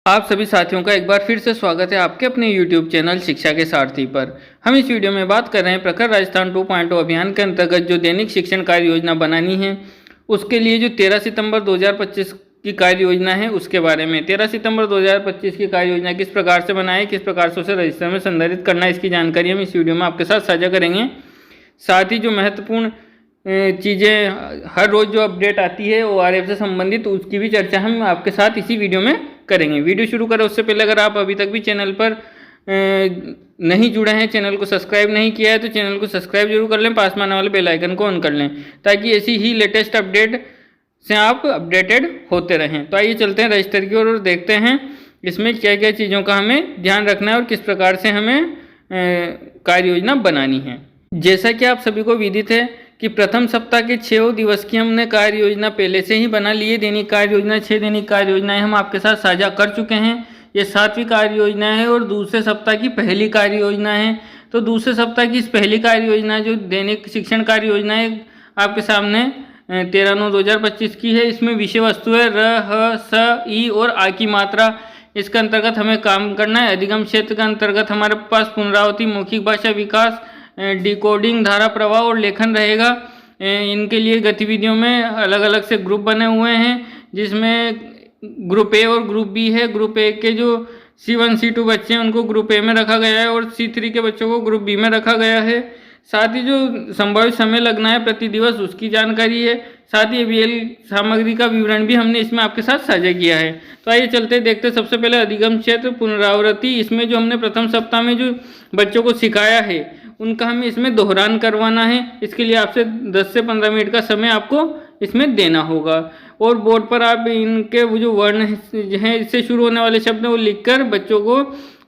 आप सभी साथियों का एक बार फिर से स्वागत है आपके अपने YouTube चैनल शिक्षा के सारथी पर। हम इस वीडियो में बात कर रहे हैं प्रखर राजस्थान 2.0 अभियान के अंतर्गत जो दैनिक शिक्षण कार्य योजना बनानी है, उसके लिए जो 13 सितंबर 2025 की कार्य योजना है उसके बारे में। 13 सितंबर 2025 की कार्य योजना किस प्रकार से बनाए, किस प्रकार से उसे रजिस्टर में संदर्भित करना है, इसकी जानकारी हम इस वीडियो में आपके साथ साझा करेंगे। साथ ही जो महत्वपूर्ण चीज़ें हर रोज़ जो अपडेट आती है ORF से संबंधित, उसकी भी चर्चा हम आपके साथ इसी वीडियो में करेंगे। वीडियो शुरू करें उससे पहले अगर आप अभी तक भी चैनल पर नहीं जुड़े हैं, चैनल को सब्सक्राइब नहीं किया है तो चैनल को सब्सक्राइब जरूर कर लें, पास में आने वाले बेल आइकन को ऑन कर लें ताकि ऐसी ही लेटेस्ट अपडेट से आप अपडेटेड होते रहें। तो आइए चलते हैं रजिस्टर की ओर और देखते हैं इसमें क्या क्या चीज़ों का हमें ध्यान रखना है और किस प्रकार से हमें कार्य योजना बनानी है। जैसा कि आप सभी को विदित है कि प्रथम सप्ताह के 6 दिवस की हमने कार्य योजना पहले से ही बना ली है। दैनिक कार्य योजना 6 दैनिक कार्य योजनाएं हम आपके साथ साझा कर चुके हैं। ये 7वीं कार्य योजना है और दूसरे सप्ताह की पहली कार्य योजना है। तो दूसरे सप्ताह की इस पहली कार्य योजना जो दैनिक शिक्षण कार्य योजना है आपके सामने 13/9/2025 की है। इसमें विषय वस्तु है र, ह, स, ई और आ की मात्रा। इसके अंतर्गत हमें काम करना है। अधिगम क्षेत्र के अंतर्गत हमारे पास पुनरावृत्ति, मौखिक भाषा विकास, डिकोडिंग, धारा प्रवाह और लेखन रहेगा। इनके लिए गतिविधियों में अलग अलग से ग्रुप बने हुए हैं, जिसमें ग्रुप ए और ग्रुप बी है। ग्रुप ए के जो C1 C2 बच्चे हैं उनको ग्रुप ए में रखा गया है और C3 के बच्चों को ग्रुप बी में रखा गया है। साथ ही जो संभावित समय लगना है प्रति दिवस उसकी जानकारी है। साथ ही ABL सामग्री का विवरण भी हमने इसमें आपके साथ साझा किया है। तो आइए चलते देखते। सबसे पहले अधिगम क्षेत्र पुनरावृत्ति। इसमें जो हमने प्रथम सप्ताह में जो बच्चों को सिखाया है उनका हमें इसमें दोहरान करवाना है। इसके लिए आपसे 10 से 15 मिनट का समय आपको इसमें देना होगा और बोर्ड पर आप इनके वो जो वर्ण हैं, इससे शुरू होने वाले शब्द हैं वो लिखकर बच्चों को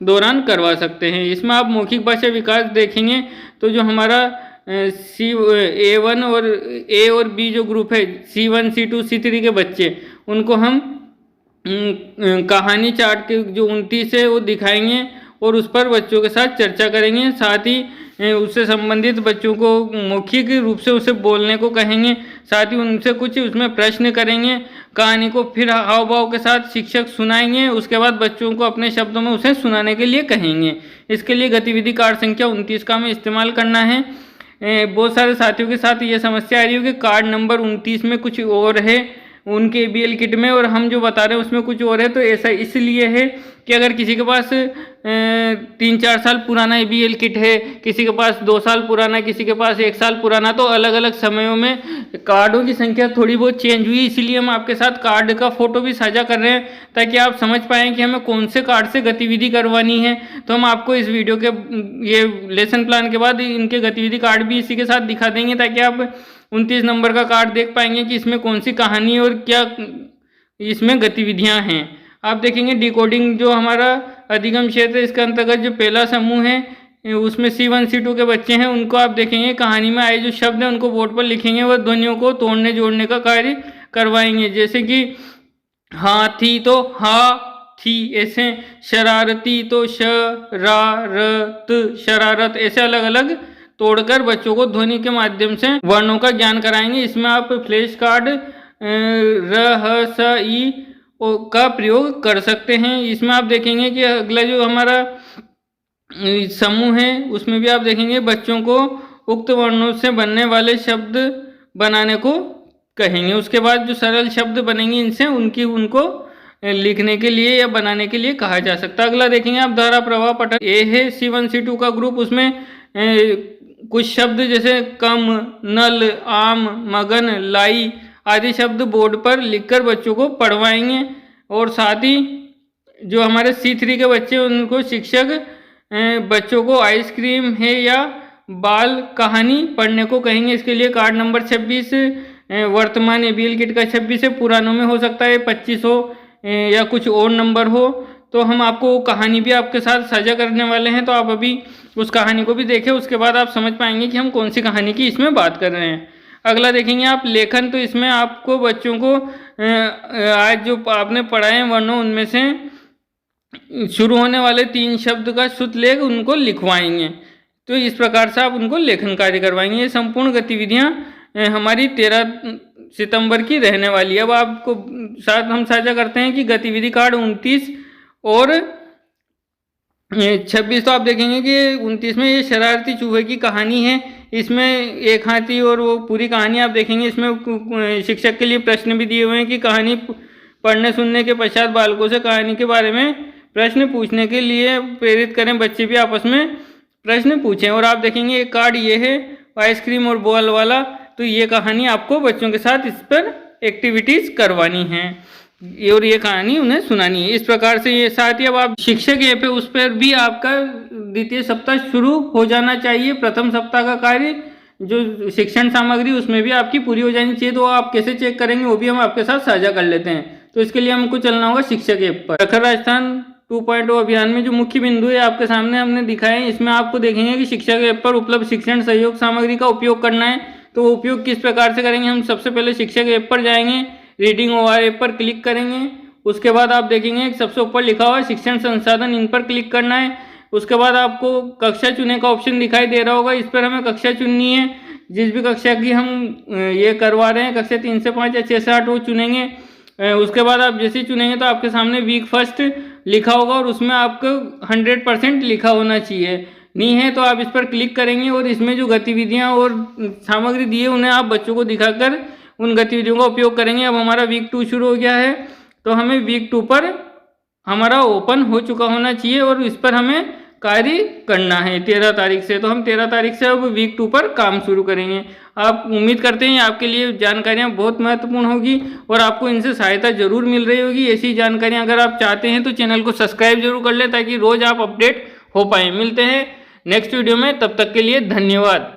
दोहरान करवा सकते हैं। इसमें आप मौखिक भाषा विकास देखेंगे तो जो हमारा A1 और A और B जो ग्रुप है, C1 C2 C3 के बच्चे, उनको हम कहानी चार्ट के जो 29 है वो दिखाएंगे और उस पर बच्चों के साथ चर्चा करेंगे। साथ ही उससे संबंधित बच्चों को मौखिक रूप से उसे बोलने को कहेंगे। साथ ही उनसे कुछ उसमें प्रश्न करेंगे। कहानी को फिर हाव भाव के साथ शिक्षक सुनाएंगे। उसके बाद बच्चों को अपने शब्दों में उसे सुनाने के लिए कहेंगे। इसके लिए गतिविधि कार्ड संख्या 29 का हमें इस्तेमाल करना है। बहुत सारे साथियों के साथ ये समस्या आ रही है कि कार्ड नंबर 29 में कुछ और है उनके ABL किट में और हम जो बता रहे हैं उसमें कुछ और है। तो ऐसा इसलिए है कि अगर किसी के पास 3-4 साल पुराना ABL किट है, किसी के पास 2 साल पुराना, किसी के पास 1 साल पुराना, तो अलग अलग समयों में कार्डों की संख्या थोड़ी बहुत चेंज हुई। इसीलिए हम आपके साथ कार्ड का फोटो भी साझा कर रहे हैं ताकि आप समझ पाएँ कि हमें कौन से कार्ड से गतिविधि करवानी है। तो हम आपको इस वीडियो के ये लेसन प्लान के बाद इनके गतिविधि कार्ड भी इसी के साथ दिखा देंगे ताकि आप 29 नंबर का कार्ड देख पाएंगे कि इसमें कौन सी कहानी और क्या इसमें गतिविधियां हैं। आप देखेंगे डिकोडिंग जो हमारा अधिगम क्षेत्र है, इसके अंतर्गत जो पहला समूह है उसमें C1 C2 के बच्चे हैं। उनको आप देखेंगे कहानी में आए जो शब्द हैं उनको बोर्ड पर लिखेंगे और ध्वनियों को तोड़ने जोड़ने का कार्य करवाएंगे। जैसे कि हाथी तो हा थी, ऐसे शरारती तो शरारत शरारत, ऐसे अलग अलग तोड़कर बच्चों को ध्वनि के माध्यम से वर्णों का ज्ञान कराएंगे। इसमें आप फ्लैश कार्ड र, ह, स, ई का प्रयोग कर सकते हैं। इसमें आप देखेंगे कि अगला जो हमारा समूह है उसमें भी आप देखेंगे बच्चों को उक्त वर्णों से बनने वाले शब्द बनाने को कहेंगे। उसके बाद जो सरल शब्द बनेंगे इनसे उनको लिखने के लिए या बनाने के लिए कहा जा सकता है। अगला देखेंगे आप धारा प्रवाह पठन। ए है C1 C2 का ग्रुप। उसमें कुछ शब्द जैसे कम, नल, आम, मगन, लाई आदि शब्द बोर्ड पर लिखकर बच्चों को पढ़वाएंगे। और साथ ही जो हमारे C3 के बच्चे उनको शिक्षक बच्चों को आइसक्रीम है या बाल कहानी पढ़ने को कहेंगे। इसके लिए कार्ड नंबर 26 वर्तमान ABL किट का 26 है, पुरानों में हो सकता है 25 हो या कुछ और नंबर हो। तो हम आपको कहानी भी आपके साथ साझा करने वाले हैं, तो आप अभी उस कहानी को भी देखें, उसके बाद आप समझ पाएंगे कि हम कौन सी कहानी की इसमें बात कर रहे हैं। अगला देखेंगे आप लेखन। तो इसमें आपको बच्चों को आज जो आपने पढ़ाए हैं वर्णों उनमें से शुरू होने वाले 3 शब्द का शुद्ध लेख उनको लिखवाएंगे। तो इस प्रकार से आप उनको लेखन कार्य करवाएंगे। ये संपूर्ण गतिविधियाँ हमारी 13 सितंबर की रहने वाली है। अब आपको साथ हम साझा करते हैं कि गतिविधि कार्ड 29 और 26 तो आप देखेंगे कि 29 में ये शरारती चूहे की कहानी है। इसमें एक हाथी और वो पूरी कहानी आप देखेंगे। इसमें शिक्षक के लिए प्रश्न भी दिए हुए हैं कि कहानी पढ़ने सुनने के पश्चात बालकों से कहानी के बारे में प्रश्न पूछने के लिए प्रेरित करें। बच्चे भी आपस में प्रश्न पूछें। और आप देखेंगे एक कार्ड ये है आइसक्रीम और बॉल वाला, तो ये कहानी आपको बच्चों के साथ इस पर एक्टिविटीज़ करवानी है और ये कहानी उन्हें सुनानी है। इस प्रकार से ये साथ ही अब आप शिक्षक ऐप है उस पर भी आपका द्वितीय सप्ताह शुरू हो जाना चाहिए। प्रथम सप्ताह का कार्य जो शिक्षण सामग्री उसमें भी आपकी पूरी हो जानी चाहिए। तो आप कैसे चेक करेंगे वो भी हम आपके साथ साझा कर लेते हैं। तो इसके लिए हमको चलना होगा शिक्षक ऐप पर। प्रखर राजस्थान 2.0 अभियान में जो मुख्य बिंदु है आपके सामने हमने दिखाए हैं। इसमें आपको देखेंगे कि शिक्षक ऐप पर उपलब्ध शिक्षण सहयोग सामग्री का उपयोग करना है। तो उपयोग किस प्रकार से करेंगे, हम सबसे पहले शिक्षक ऐप पर जाएंगे, रीडिंग ओआर ऐप पर क्लिक करेंगे। उसके बाद आप देखेंगे सबसे ऊपर लिखा हुआ है शिक्षण संसाधन, इन पर क्लिक करना है। उसके बाद आपको कक्षा चुने का ऑप्शन दिखाई दे रहा होगा, इस पर हमें कक्षा चुननी है। जिस भी कक्षा की हम ये करवा रहे हैं, कक्षा 3 से 5 या 6 से 8 वो चुनेंगे। उसके बाद आप जैसे ही चुनेंगे तो आपके सामने वीक फर्स्ट लिखा होगा और उसमें आपको 100% लिखा होना चाहिए। नहीं है तो आप इस पर क्लिक करेंगे और इसमें जो गतिविधियां और सामग्री दी है उन्हें आप बच्चों को दिखाकर उन गतिविधियों का उपयोग करेंगे। अब हमारा वीक 2 शुरू हो गया है, तो हमें वीक 2 पर हमारा ओपन हो चुका होना चाहिए और इस पर हमें कार्य करना है 13 तारीख से। तो हम 13 तारीख से अब वीक 2 पर काम शुरू करेंगे। आप उम्मीद करते हैं आपके लिए जानकारियां बहुत महत्वपूर्ण होगी और आपको इनसे सहायता जरूर मिल रही होगी। ऐसी जानकारियां अगर आप चाहते हैं तो चैनल को सब्सक्राइब जरूर कर लें ताकि रोज आप अपडेट हो पाए। मिलते हैं नेक्स्ट वीडियो में, तब तक के लिए धन्यवाद।